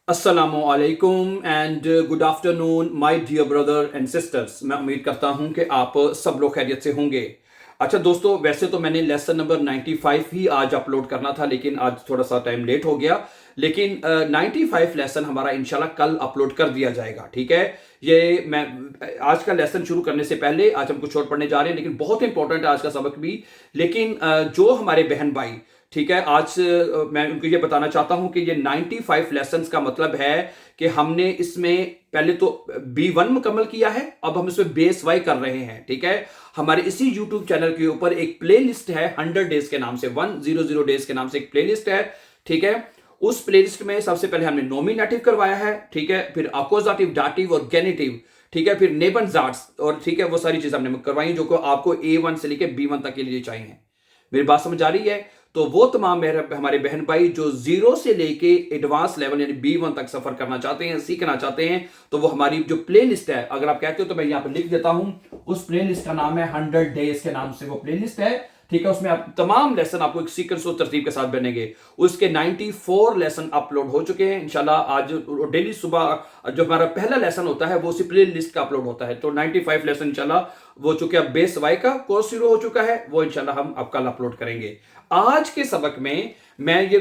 अस्सलामुअलैकुम and good afternoon my dear brother and sisters. मैं उम्मीद करता हूं कि आप सब लोग खैरियत से होंगे। अच्छा दोस्तों, वैसे तो मैंने लेसन नंबर 95 ही आज अपलोड करना था, लेकिन आज थोड़ा सा टाइम लेट हो गया। लेकिन 95 लेसन हमारा इंशाल्लाह कल अपलोड कर दिया जाएगा। ठीक है, ये मैं आज का लेसन शुरू करने से पहले आज हम कुछ और पढ़ने जा रहे हैं, लेकिन बहुत इंपॉर्टेंट है आज का सबक भी। लेकिन जो हमारे बहन भाई, ठीक है, आज मैं उनको ये बताना चाहता हूं कि ये 95 लेसन्स का मतलब है कि हमने इसमें पहले तो B1 मुकम्मल किया है, अब हम इसमें बेस वाई कर रहे हैं। ठीक है, हमारे इसी YouTube चैनल के ऊपर एक प्लेलिस्ट है 100 डेज के नाम से, 100 डेज के नाम से एक प्लेलिस्ट है। ठीक है, उस प्लेलिस्ट में सबसे पहले हमने नॉमिनेटिव करवाया है। ठीक है, फिर अकोजाटिव, डाटिव और गेनेटिव। ठीक है, फिर नेबन जाट्स और ठीक है वो सारी चीजें हमने करवाई जो कि आपको A1 से लेकर B1 तक के लिए चाहिए। मेरी बात समझ आ रही है? तो वो तमाम हमारे बहन भाई जो जीरो से लेके एडवांस लेवल यानी B1 तक सफर करना चाहते हैं, सीखना चाहते हैं, तो वो हमारी जो प्लेलिस्ट है, अगर आप कहते हो तो मैं यहां पर लिख देता हूं। उस प्लेलिस्ट का नाम है 100 डेज के नाम से वो प्लेलिस्ट है। ठीक है, उसमें आप तमाम लेसन आपको एक सीक्वेंस और तरतीब के साथ बनेंगे। उसके 94 लेसन अपलोड हो चुके हैं इंशाल्लाह। आज डेली सुबह जो हमारा पहला लेसन होता है वो उसी प्ले लिस्ट का अपलोड होता है। तो 95 लेसन इंशाल्लाह वो चूंकि अब बेस वाई का कोर्स शुरू हो चुका है, वो इंशाल्लाह हम अब कल अपलोड करेंगे। आज के सबक में मैं ये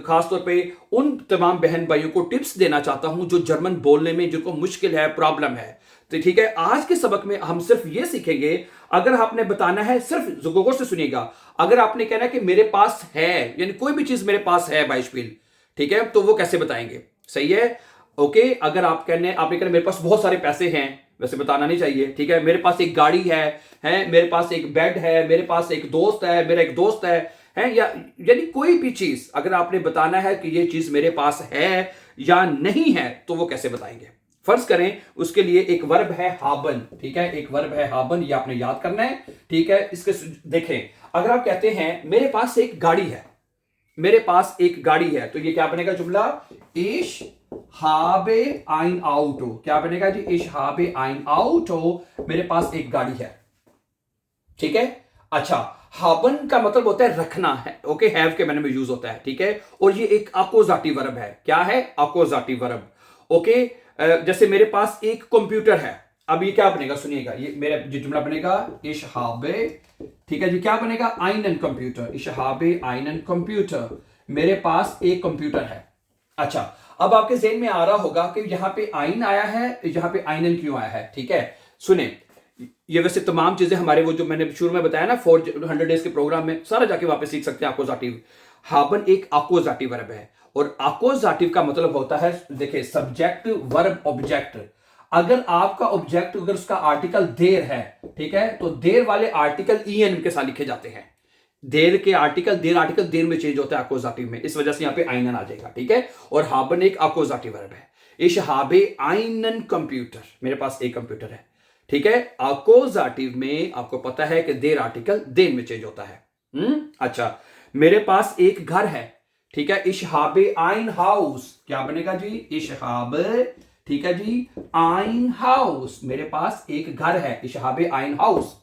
खासतौर पे उन तमाम बहन भाइयों को टिप्स देना चाहता हूं जो जर्मन बोलने में जिनको मुश्किल है, प्रॉब्लम है। तो ठीक है, आज के सबक में हम सिर्फ ये सीखेंगे, अगर आपने बताना है, सिर्फ गौर से सुनिएगा, अगर आपने कहना है कि मेरे पास है, यानी कोई भी चीज मेरे पास है बाइशपिल, ठीक है, तो वो कैसे बताएंगे? सही है, ओके। अगर आपने कहना मेरे पास बहुत सारे पैसे हैं, वैसे बताना नहीं चाहिए। ठीक है, मेरे पास एक गाड़ी है मेरे पास एक बेड है, मेरे पास एक दोस्त है, मेरा एक दोस्त है या यानी कोई भी चीज अगर आपने बताना है कि ये चीज मेरे पास है या नहीं है, तो वो कैसे बताएंगे? फर्ज करें उसके लिए एक वर्ब है हाबन। ठीक है, एक वर्ब है हाबन, ये आपने याद करना है। ठीक है, इसके देखें, अगर आप कहते हैं मेरे पास एक गाड़ी है, मेरे पास एक गाड़ी है, तो ये क्या बनेगा जुमला? इश हाबे आइन आउटो। क्या बनेगा जी? इश हाबे आइन आउटो, मेरे पास एक गाड़ी है। ठीक है, अच्छा, हाबन का मतलब होता है रखना है। ओके, हैव के मैंने में यूज होता है। ठीक है, और ये एक अकोजाटिव वर्ब है। क्या है? अकोजाटिव वर्ब। ओके, जैसे मेरे पास एक कंप्यूटर है, अब ये क्या बनेगा? सुनिएगा, ये मेरा जो जुमला बनेगा इश हाबे, ठीक है जी, क्या बनेगा? आइनन कंप्यूटर, इश हाबे आइनन कंप्यूटर, मेरे पास एक कंप्यूटर है। अच्छा, अब आपके ज़हन में आ रहा होगा कि यहां पे आइन आया है, यहां पे आइनन क्यों आया है? ठीक है, सुने, ये वैसे तमाम चीजें हमारे वो जो मैंने शुरू में बताया ना 400 डेज के प्रोग्राम में, सारा जाके वापस सीख सकते हैं। अकोजाटिव हाबन एक अकोजाटिव वर्ब है, और अकोजाटिव का मतलब होता है, देखिए, सब्जेक्ट वर्ब ऑब्जेक्ट। अगर आपका ऑब्जेक्ट, अगर उसका आर्टिकल देर है, ठीक है, तो देर वाले आर्टिकल ईएन के साथ लिखे जाते हैं। देर के आर्टिकल देर में चेंज होता है अकोजाटिव में, इस वजह से यहां पे आइनन आ जाएगा। ठीक है, और हाबन एक अकोजाटिव वर्ब है। इश हाबे आइनन कंप्यूटर, मेरे पास एक कंप्यूटर है। ठीक है, अकोजाटिव में आपको पता है कि देर आर्टिकल देर में चेंज होता है। अच्छा, मेरे पास एक घर है। ठीक है, इश हाबे आइन हाउस, क्या बनेगा जी? इश हाबे, ठीक है जी, आइन हाउस, मेरे पास एक घर है, इश हाबे आइन हाउस।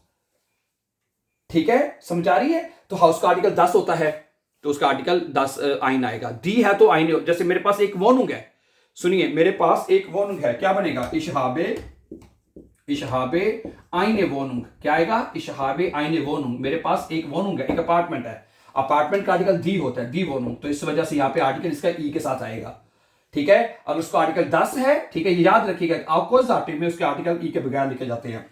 ठीक है, समझ आ रही है? तो हाउस का आर्टिकल 10 होता है, तो उसका आर्टिकल 10 आइन आएगा। दी है तो आइन, जैसे मेरे पास एक वोनुंग है, सुनिए, मेरे पास एक वोनुंग है, क्या बनेगा? इशहाबे आइने वोनुंग, क्या आएगा? इशहाबे आइने वोनुंग, मेरे पास एक वोनुंग है, एक अपार्टमेंट है। अपार्टमेंट का आर्टिकल दी होता है, दी वोनुंग, तो इस वजह से यहां पे आर्टिकल इसका ई के साथ आएगा। ठीक है, अगर उसका आर्टिकल 10 है, ठीक है, ये याद रखिएगा, अकोजाटिव में उसके आर्टिकल ई के बगैर लिखे जाते हैं।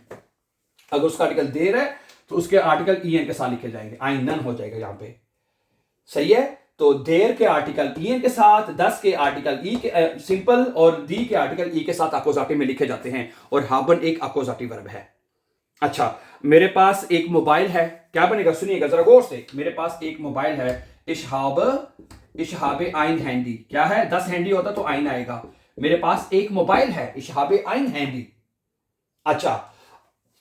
अगर उसका आर्टिकल देर है तो उसके आर्टिकल ईएन के साथ लिखे जाएंगे, आइनन हो जाएगा यहां पे। सही है, तो देर के आर्टिकल ईएन के साथ, 10 के आर्टिकल ई के सिंपल, और दी के आर्टिकल ई के साथ अकोजाटिव में लिखे जाते हैं, और हाबन एक अकोजाटिव वर्ब है। अच्छा, मेरे पास एक मोबाइल है, क्या बनेगा? सुनिएगा जरा गौर से, मेरे पास एक मोबाइल है, इशहाबे आइन हैंडी, क्या है? 10 हैंडी होता तो आइन आएगा, मेरे पास एक मोबाइल है, इशहाबे आइन हैंडी। अच्छा,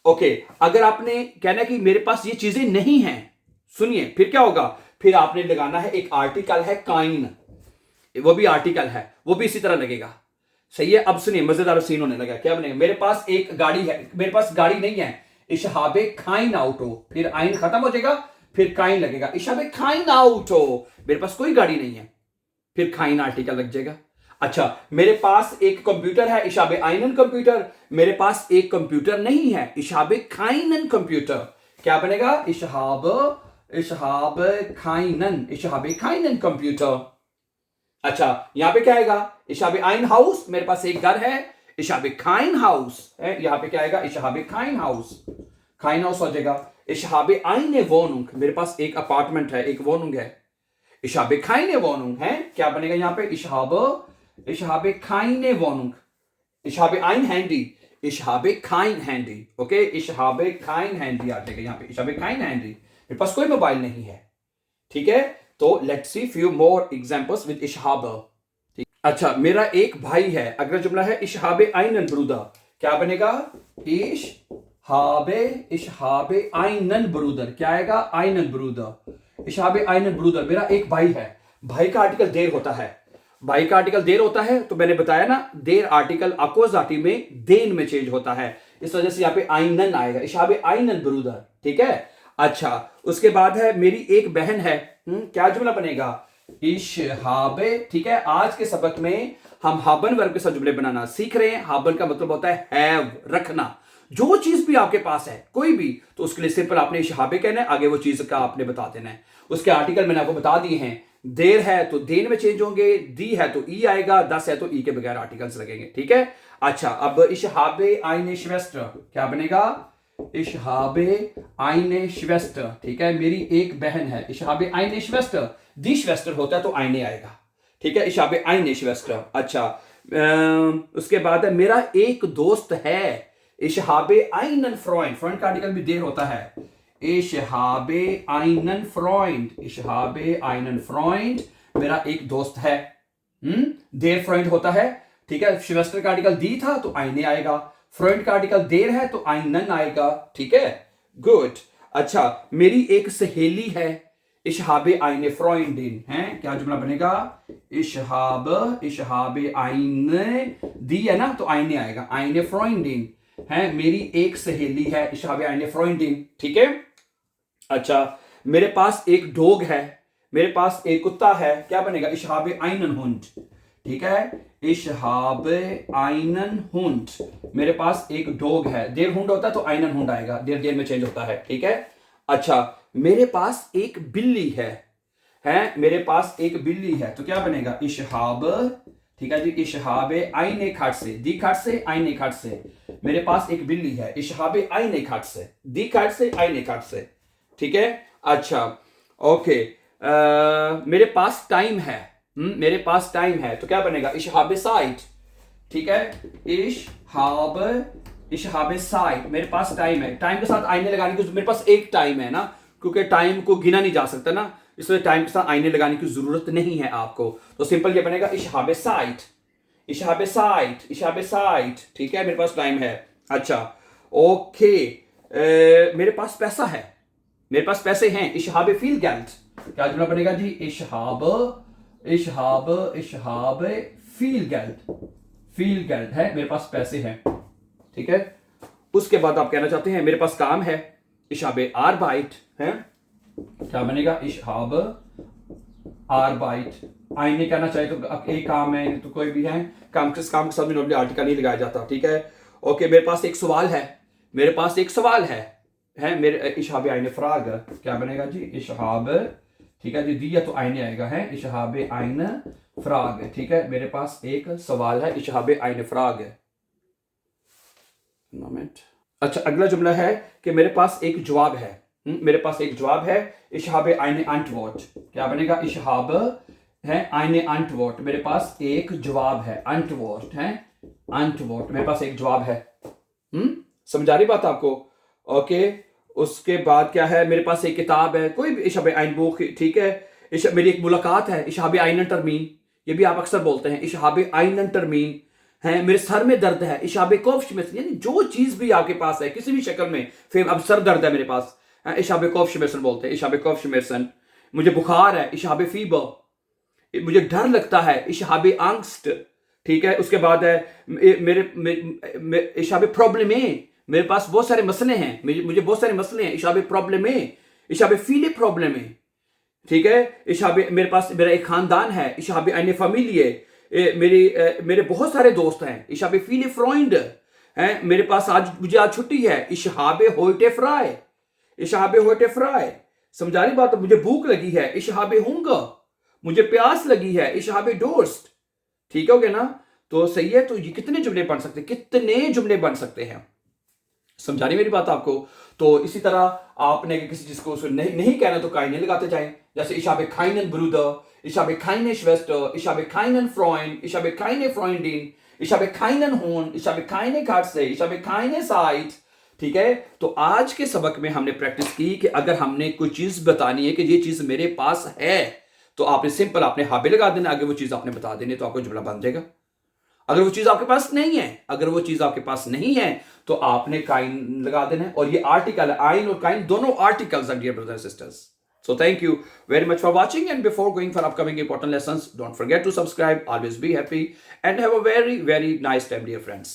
ओके, अगर आपने कहना कि मेरे पास ये चीजें नहीं हैं, सुनिए, फिर क्या होगा? फिर आपने लगाना है एक आर्टिकल है काइन, वो भी आर्टिकल है, वो भी इसी तरह लगेगा। सही है, अब सुनिए, मजेदार सीन होने लगा। क्या बनेगा? मेरे पास एक गाड़ी है, मेरे पास गाड़ी नहीं है, इशहाबे खाइन आउटो, फिर आइन खत्म हो जाएगा, फिर काइन लगेगा, इशहाबे खाइन आउटो, मेरे पास कोई गाड़ी नहीं है, फिर खाइन आर्टिकल लग जाएगा। अच्छा, मेरे पास एक कंप्यूटर है, इशाबे आइनन कंप्यूटर। मेरे पास एक कंप्यूटर नहीं है, इशाबे खाइनन कंप्यूटर। क्या बनेगा? इशहाब इशहाब खाइनन, इशहाबे खाइनन कंप्यूटर। अच्छा, यहां पे क्या आएगा? इशाबे आइन हाउस, मेरे पास एक घर है, इशाबे खाइन हाउस है। यहां पे क्या आएगा? इशहाबे खाइन हाउस, खाइन हाउस हो जाएगा। इशहाबे आइने वोनुंग, मेरे पास एक अपार्टमेंट है, एक वोनुंग है, इशहाबे खाइने वोनुंग है। क्या बनेगा यहां पे? इशहाबे खाइने वोनुंग, इशहाबे आइन हैंडी, इशहाबे खाइन हैंडी। ओके, इशहाबे खाइन हैंडी आ जाएगा यहां पे, इशहाबे खाइन हैंडी। मेरे पास कोई मोबाइल नहीं है, ठीक है। तो let's see few more examples with इशहाब। अच्छा, मेरा एक भाई है, अगला जुमला है इशहाबे आइनन ब्रूदा। क्या बनेगा? इशहाबे आइनन ब्रूदर। क्या आएगा? आइनन ब्रूदर, इशहाबे आइनन ब्रूदर। मेरा एक भाई है, भाई का आर्टिकल देर होता है, भाई का आर्टिकल देर होता है, तो मैंने बताया ना, देर आर्टिकल अकोजाटी में देन में चेंज होता है, इस वजह से यहां पे आइनन आएगा, इशहाबे आइनन ब्रूदर, ठीक है। अच्छा, उसके बाद है मेरी एक बहन है। क्या जुमला बनेगा? इशहाबे, ठीक है। आज के सबक में हम हाबन वर्ब के साथ जुमले बनाना सीख रहे हैं। हाबन का मतलब होता है हैव, रखना। जो चीज भी आपके पास है, कोई भी, तो उसके लिए सिंपल आपने इशहाबे कहना है, आगे वो चीज का आपने बता देना है। उसके आर्टिकल मैंने आपको बता दिए हैं। देर है तो देन में चेंज होंगे, दी है तो ई आएगा, दस है तो ई के बगैर आर्टिकल्स लगेंगे, ठीक है। अच्छा, अब इशहाबे आइने श्वेस्टर, क्या बनेगा? इशहाबे आइने श्वेस्टर, ठीक है। मेरी एक बहन है, इशहाबे आइने श्वेस्टर, दी श्वेस्टर होता है तो आइने आएगा, ठीक है, इशहाबे आइने श्वेस्टर। अच्छा, उसके बाद है मेरा एक दोस्त है, इशहाबे आइनन फ्रॉइंड, फ्रॉइंड का आर्टिकल भी देर होता है, इशहाबे आइनन फ्रॉइंड, इशहाबे आइनन फ्रॉइंड, मेरा एक दोस्त है। देर फ्रॉइंड होता है, ठीक है। श्वेस्टर का आर्टिकल दी था तो आइने आएगा, फ्रॉइंड का आर्टिकल देर है तो आइनन आएगा, ठीक है, गुड। अच्छा, मेरी एक सहेली है, इशहाबे आइने फ्रॉइंडिन है। क्या जुमला बनेगा? इशहाबे आइने, दी है ना तो आइने आएगा, आइने फ्रॉइंडिन है। मेरी एक सहेली है, इशहाबे आइने फ्रॉइंडिन, ठीक है। अच्छा, मेरे पास एक डॉग है, मेरे पास एक कुत्ता है। क्या बनेगा? इशहाबे आइनन हुंड, ठीक है, इशहाबे आइनन हुंड। मेरे पास एक डॉग है, देर हुंड होता है तो आइनन हुंड आएगा, देर देर में चेंज होता है, ठीक है। अच्छा, मेरे पास एक बिल्ली है, मेरे पास एक बिल्ली है, तो क्या बनेगा? इशहाब, ठीक है जी, इशहाबे आइने खाट से, दी खाट से, आइने खाट से। मेरे पास एक बिल्ली है, इशहाबे आइने खाट से, दी खाट से, आइने खाट से, ठीक है। अच्छा, ओके, मेरे पास टाइम है, मेरे पास टाइम है, तो क्या बनेगा? इशहाबे साइट, ठीक है, इशहाबे साइट, मेरे पास टाइम है। टाइम के साथ आईने लगाने की, मेरे पास एक टाइम है ना, क्योंकि टाइम को गिना नहीं जा सकता ना, इसलिए टाइम के साथ आईने लगाने की जरूरत नहीं है आपको। तो सिंपल ये बनेगा इशहाबे साइट, इशहाबे साइट, इशहाबे साइट, ठीक है, मेरे पास टाइम है। अच्छा, ओके, मेरे पास पैसा है, मेरे पास पैसे हैं, इशहाबे फील गैल्ट। क्या जुमला बनेगा जी? इशहाब फील गैल्ट, फील गैल्ट है, मेरे पास पैसे हैं, ठीक है। उसके बाद आप कहना चाहते हैं मेरे पास काम है, इशहाबे आरबाइट है। क्या बनेगा? इशहाब आरबाइट। आईने कहना चाहे तो अब एक काम है तो कोई भी है, काम के साथ में नॉर्मली आर्टिकल नहीं लगाया जाता, ठीक है। ओके, मेरे पास एक सवाल है, मेरे पास एक सवाल है मेरे इशहाबे आइने फराग। क्या बनेगा जी? इशहाब, ठीक है जी, दिया तो आईने आएगा, है इशहाबे आइन फराग, ठीक है। मेरे पास एक सवाल है, इशहाबे आइने फराग है। अच्छा, अगला जुमला है कि मेरे पास एक जवाब है, मेरे पास एक जवाब है, इशहाबे आइने अंटवॉट। क्या बनेगा? इशहाब है आइने अंटवॉट, मेरे पास एक जवाब है, अंटवॉट है, अंटवॉट, मेरे पास एक जवाब है। समझा रही बात आपको? ओके, उसके बाद क्या है? मेरे पास एक किताब है, कोई भी इशहाबे आइन बुक, ठीक है। मेरी एक मुलाकात है, इशहाबे आइनन टर्मीन, ये भी आप अक्सर बोलते हैं, इशहाबे आइनन टर्मीन है। मेरे सर में दर्द है, इशहाबे कोफ्श में, यानी जो चीज भी आपके पास है किसी भी शक्ल में, फिर अब सर दर्द है मेरे पास, इशहाबे कोफ्श मेरसन बोलते हैं, इशहाबे कोफ्श मेरसन। मुझे बुखार है, इशहाबे फीबर। मुझे डर लगता है, इशहाबे आंगस्ट, ठीक है। उसके बाद है मेरे इशहाबे प्रॉब्लम है, मेरे पास बहुत सारे मसले हैं, मुझे बहुत सारे मसले हैं, इशहाबे प्रॉब्लम है, इशहाबे फीले प्रॉब्लम है, ठीक है। इशहाबे, मेरे पास मेरा एक खानदान है, इशहाबे आइने फैमिली है, मेरे बहुत सारे दोस्त हैं, ich habe viele Freunde हैं, मेरे पास मुझे आज छुट्टी है, ich habe heute frei, ich habe heute frei। समझा रही बात? मुझे भूख लगी है, ich habe Hunger, मुझे प्यास लगी है, ich habe Durst। ठीक हो गया ना? तो सही है। तो ये कितने जुमले बन सकते हैं, कितने जुमले बन सकते हैं, समझा रही मेरी बात आपको? तो इसी तरह आपने किसी चीज को नहीं कहना तो keine लगाते जाएं, जैसे ich habe keinen Bruder, ich habe keine Schwester, ich habe keinen Freund, ich habe keine Freundin, ich habe keinen Hund, ich habe keine Katze, ich habe keine Zeit। ठीक है? तो आज के सबक में हमने प्रैक्टिस की कि अगर हमने कोई चीज बतानी है कि ये चीज मेरे पास है, तो आपने सिंपल आपने habe लगा देना, आगे वो चीज आपने बता देनी, तो आपको जुमला बन जाएगा। अगर वो चीज आपके पास नहीं है, अगर वो चीज आपके पास नहीं है, तो आपने काइन लगा देना है। और ये आर्टिकल है, आइन और काइन दोनों आर्टिकल्स हैं dear brothers and sisters. So thank you very much for watching, and before going for upcoming important lessons, don't forget to subscribe. Always be happy and have a very, very nice time, dear friends.